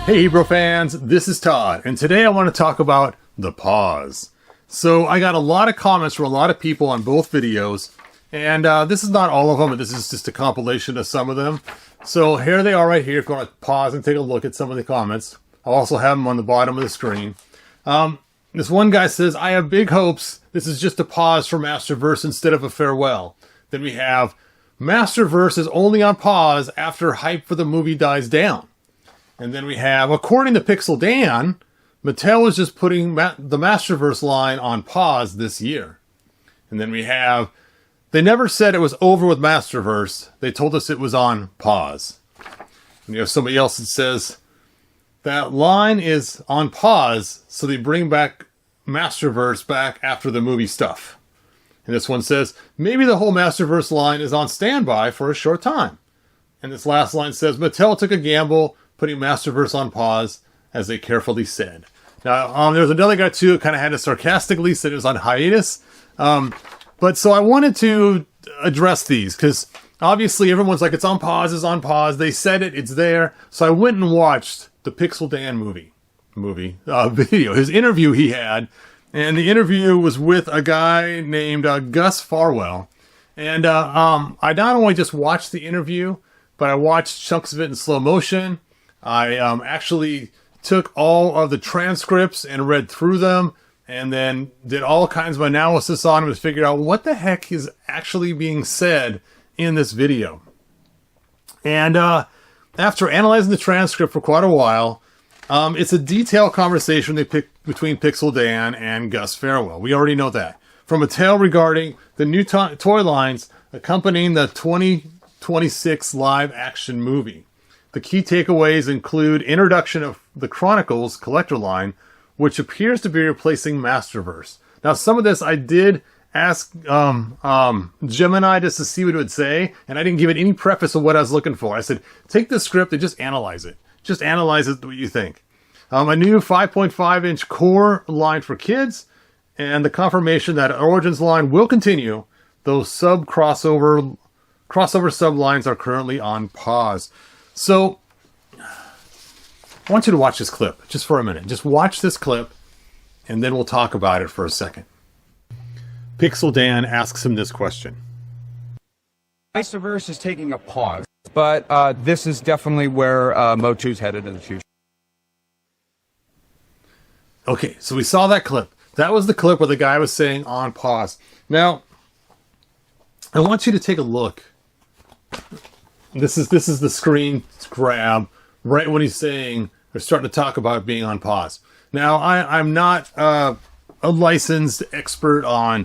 Hey Hebrew fans, this is Todd, and today I want to talk about the pause. So I got a lot of comments from a lot of people on both videos, and this is not all of them, but this is just a compilation of some of them. So here they are right here. If you want to pause and take a look at some of the comments, I'll also have them on the bottom of the screen. This one guy says, I have big hopes. This is just a pause for Masterverse instead of a farewell. Then we have, Masterverse is only on pause after hype for the movie dies down. And then we have, according to Pixel Dan, Mattel is just putting the Masterverse line on pause this year. And then we have, they never said it was over with Masterverse. They told us it was on pause. And you have somebody else that says, that line is on pause, so they bring back Masterverse back after the movie stuff. And this one says, maybe the whole Masterverse line is on standby for a short time. And this last line says, Mattel took a gamble, putting Masterverse on pause, as they carefully said. Now, there's another guy too who kind of had it sarcastically, said it was on hiatus. But so I wanted to address these, because obviously everyone's like, it's on pause, it's on pause. They said it, it's there. So I went and watched the Pixel Dan video, his interview he had. And the interview was with a guy named Gus Farwell. And I not only just watched the interview, but I watched chunks of it in slow motion. I actually took all of the transcripts and read through them, and then did all kinds of analysis on them to figure out what the heck is actually being said in this video. And after analyzing the transcript for quite a while, it's a detailed conversation they picked between Pixel Dan and Gus Farwell. We already know that. From Mattel regarding the new toy lines accompanying the 2026 live-action movie. The key takeaways include introduction of the Chronicles collector line, which appears to be replacing Masterverse. Now, some of this I did ask Gemini just to see what it would say, and I didn't give it any preface of what I was looking for. I said, take the script and just analyze it. Just analyze it what you think. A new 5.5-inch core line for kids, and the confirmation that Origins line will continue, though crossover sublines are currently on pause. So, I want you to watch this clip, just for a minute. Just watch this clip, and then we'll talk about it for a second. Pixel Dan asks him this question. Masterverse is taking a pause, but this is definitely where MOTU's headed in the future. Okay, so we saw that clip. That was the clip where the guy was saying on pause. Now, I want you to take a look. This is the screen grab right when he's saying, they're starting to talk about being on pause. Now, I'm not a licensed expert on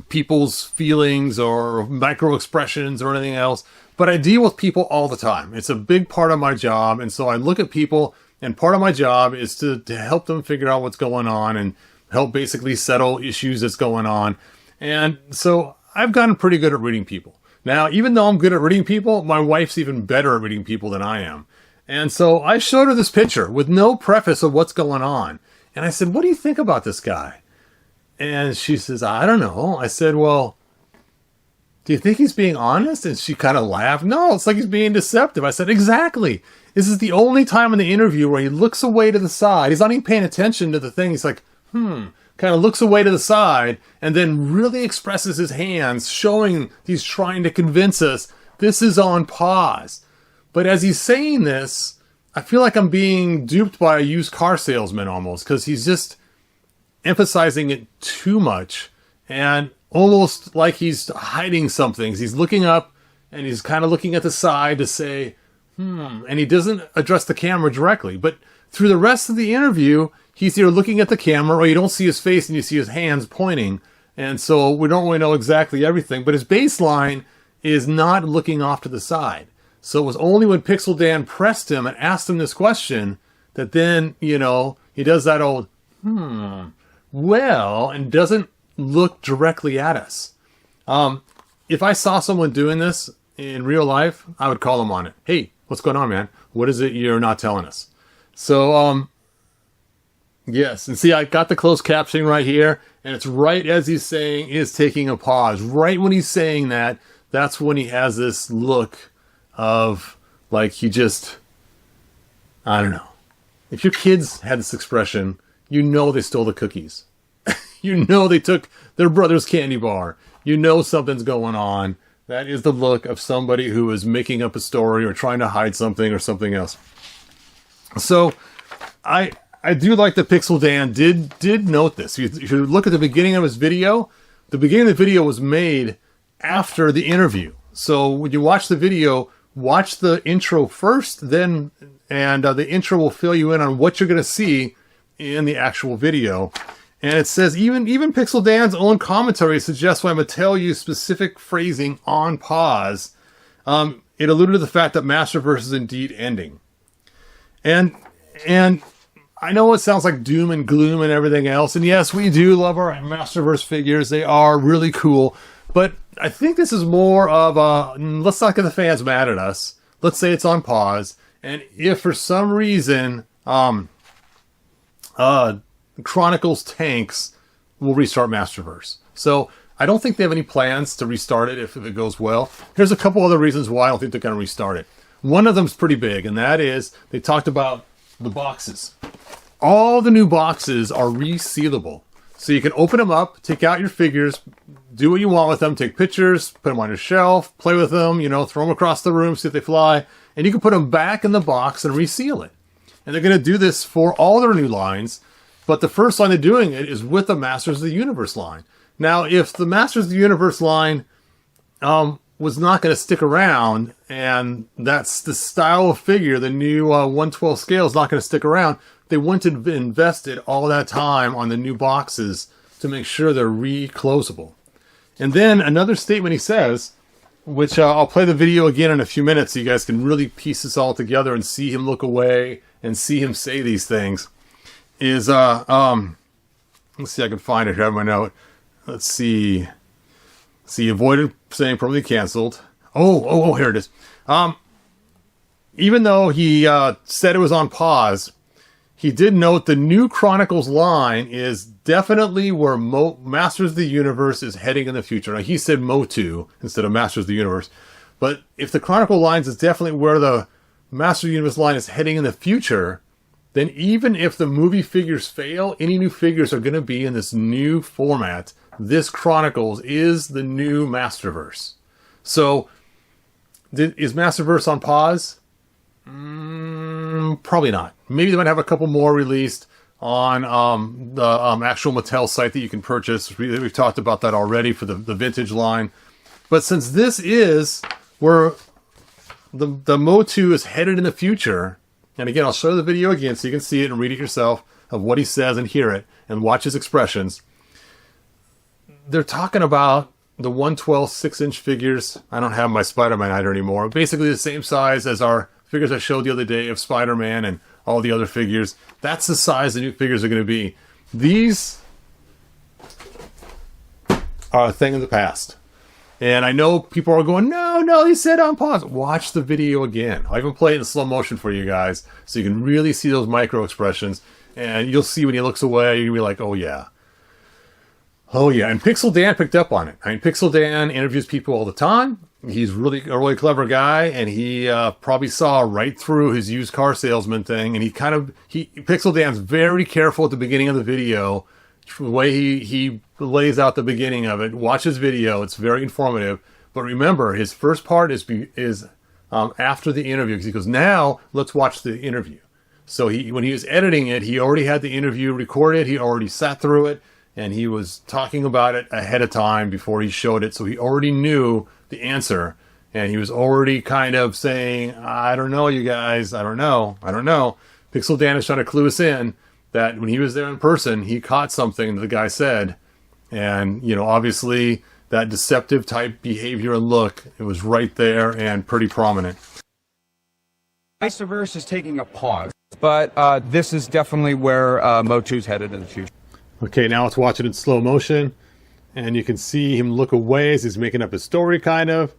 people's feelings or micro expressions or anything else, but I deal with people all the time. It's a big part of my job, and so I look at people, and part of my job is to help them figure out what's going on and help basically settle issues that's going on. And so I've gotten pretty good at reading people. Now, even though I'm good at reading people, my wife's even better at reading people than I am. And so I showed her this picture with no preface of what's going on. And I said, what do you think about this guy? And she says, I don't know. I said, well, do you think he's being honest? And she kind of laughed. No, it's like he's being deceptive. I said, exactly. This is the only time in the interview where he looks away to the side. He's not even paying attention to the thing. He's like, kind of looks away to the side and then really expresses his hands, showing he's trying to convince us this is on pause. But as he's saying this, I feel like I'm being duped by a used car salesman almost, because he's just emphasizing it too much and almost like he's hiding some things. He's looking up and he's kind of looking at the side to say, and he doesn't address the camera directly. But through the rest of the interview, he's either looking at the camera or you don't see his face and you see his hands pointing. And so we don't really know exactly everything. But his baseline is not looking off to the side. So it was only when Pixel Dan pressed him and asked him this question that then, he does that old, well, and doesn't look directly at us. If I saw someone doing this in real life, I would call them on it. Hey, what's going on, man? What is it you're not telling us? So, yes. And see, I got the closed captioning right here, and it's right as he's saying, is taking a pause. Right when he's saying that, that's when he has this look of Like he just, I don't know. If your kids had this expression, you know they stole the cookies. You know they took their brother's candy bar. You know something's going on. That is the look of somebody who is making up a story or trying to hide something or something else. So I do like that Pixel Dan did note this. If you look at the beginning of his video, the beginning of the video was made after the interview. So when you watch the video, watch the intro first, then the intro will fill you in on what you're going to see in the actual video. And it says even Pixel Dan's own commentary suggests why Mattel used specific phrasing on pause. It alluded to the fact that Masterverse is indeed ending. And I know it sounds like doom and gloom and everything else. And yes, we do love our Masterverse figures. They are really cool. But I think this is more of a, let's not get the fans mad at us. Let's say it's on pause. And if for some reason, Chronicles tanks, we'll restart Masterverse. So I don't think they have any plans to restart it if it goes well. Here's a couple other reasons why I don't think they're going to restart it. One of them's pretty big, and that is they talked about the boxes. All the new boxes are resealable. So you can open them up, take out your figures, do what you want with them, take pictures, put them on your shelf, play with them, throw them across the room, see if they fly, and you can put them back in the box and reseal it. And they're going to do this for all their new lines, but the first line they're doing it is with the Masters of the Universe line. Now, if the Masters of the Universe line was not going to stick around, and that's the style of figure, the new 1/12 scale is not going to stick around, they wouldn't have invested all that time on the new boxes to make sure they're reclosable. And then another statement he says, which I'll play the video again in a few minutes so you guys can really piece this all together and see him look away and see him say these things, is, let's see if I can find it here. I have my note. Let's see. See, avoided saying permanently canceled. Oh, here it is. Even though he said it was on pause, he did note the new Chronicles line is definitely where Masters of the Universe is heading in the future. Now, he said MOTU instead of Masters of the Universe. But if the Chronicle lines is definitely where the Masters of the Universe line is heading in the future, then even if the movie figures fail, any new figures are going to be in this new format. This Chronicles is the new Masterverse. So, is Masterverse on pause? Probably not. Maybe they might have a couple more released on the actual Mattel site that you can purchase. We've talked about that already for the vintage line. But since this is where the MOTU is headed in the future, and again, I'll show the video again so you can see it and read it yourself of what he says and hear it and watch his expressions. They're talking about the 1/12 6-inch figures. I don't have my Spider-Man either anymore. Basically the same size as our figures I showed the other day of Spider-Man and all the other figures. That's the size the new figures are going to be. These are a thing of the past. And I know people are going, no, he said on pause. Watch the video again. I'll even play it in slow motion for you guys so you can really see those micro expressions. And you'll see when he looks away, you'll be like, oh yeah. Oh yeah, and Pixel Dan picked up on it. I mean, Pixel Dan interviews people all the time. He's really a really clever guy, and he probably saw right through his used car salesman thing. And Pixel Dan's very careful at the beginning of the video, the way he lays out the beginning of it. Watch his video; it's very informative. But remember, his first part is after the interview, because he goes, "Now let's watch the interview." So when he was editing it, he already had the interview recorded. He already sat through it. And he was talking about it ahead of time before he showed it. So he already knew the answer. And he was already kind of saying, I don't know, you guys. I don't know. Pixel Dan is trying to clue us in that when he was there in person, he caught something that the guy said. And, obviously that deceptive type behavior and look, it was right there and pretty prominent. Masterverse is taking a pause, but this is definitely where MOTU's headed in the future. Okay, now let's watch it in slow motion. And you can see him look away as he's making up his story, kind of.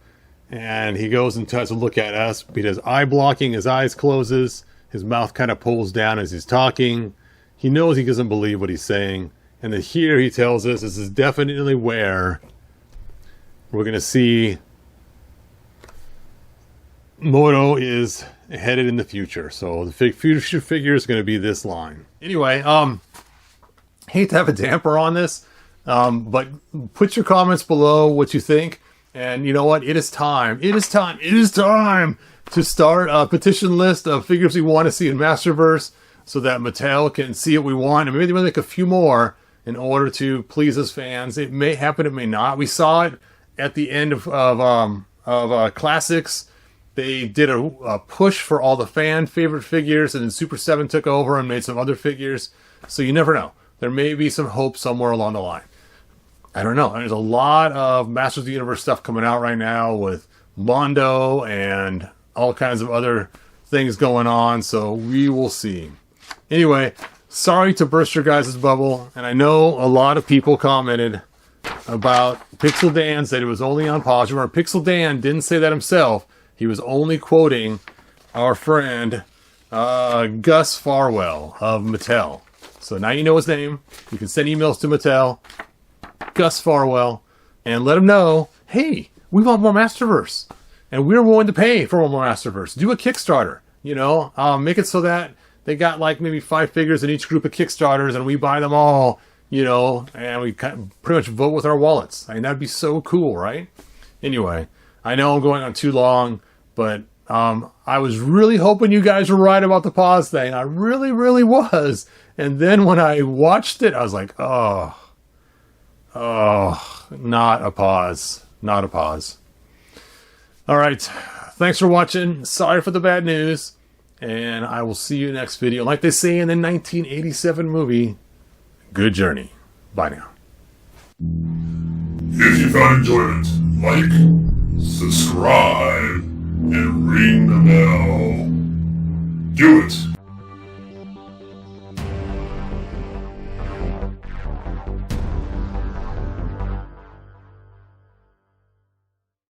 And he goes and tries to look at us. He does eye blocking, his eyes closes. His mouth kind of pulls down as he's talking. He knows he doesn't believe what he's saying. And then here he tells us this is definitely where we're going to see MOTU is headed in the future. So the future figure is going to be this line. Anyway, hate to have a damper on this, but put your comments below what you think. And you know what? It is time. It is time. It is time to start a petition list of figures we want to see in Masterverse so that Mattel can see what we want. And maybe we'll make a few more in order to please us fans. It may happen. It may not. We saw it at the end of Classics. They did a push for all the fan favorite figures, and then Super 7 took over and made some other figures. So you never know. There may be some hope somewhere along the line. I don't know. There's a lot of Masters of the Universe stuff coming out right now with Mondo and all kinds of other things going on. So we will see. Anyway, sorry to burst your guys' bubble. And I know a lot of people commented about Pixel Dan said it was only on pause. Remember, Pixel Dan didn't say that himself. He was only quoting our friend Gus Farwell of Mattel. So now you know his name. You can send emails to Mattel, Gus Farwell, and let him know, hey, we want more Masterverse. And we're willing to pay for one more Masterverse. Do a Kickstarter, you know. Make it so that they got like maybe 5 figures in each group of Kickstarters and we buy them all, you know, and we kind of pretty much vote with our wallets. I mean, that'd be so cool, right? Anyway, I know I'm going on too long, but I was really hoping you guys were right about the pause thing. I really, really was. And then when I watched it, I was like, oh, not a pause. Not a pause. All right. Thanks for watching. Sorry for the bad news. And I will see you next video. Like they say in the 1987 movie, good journey. Bye now. If you found enjoyment, like, subscribe, and ring the bell. Do it.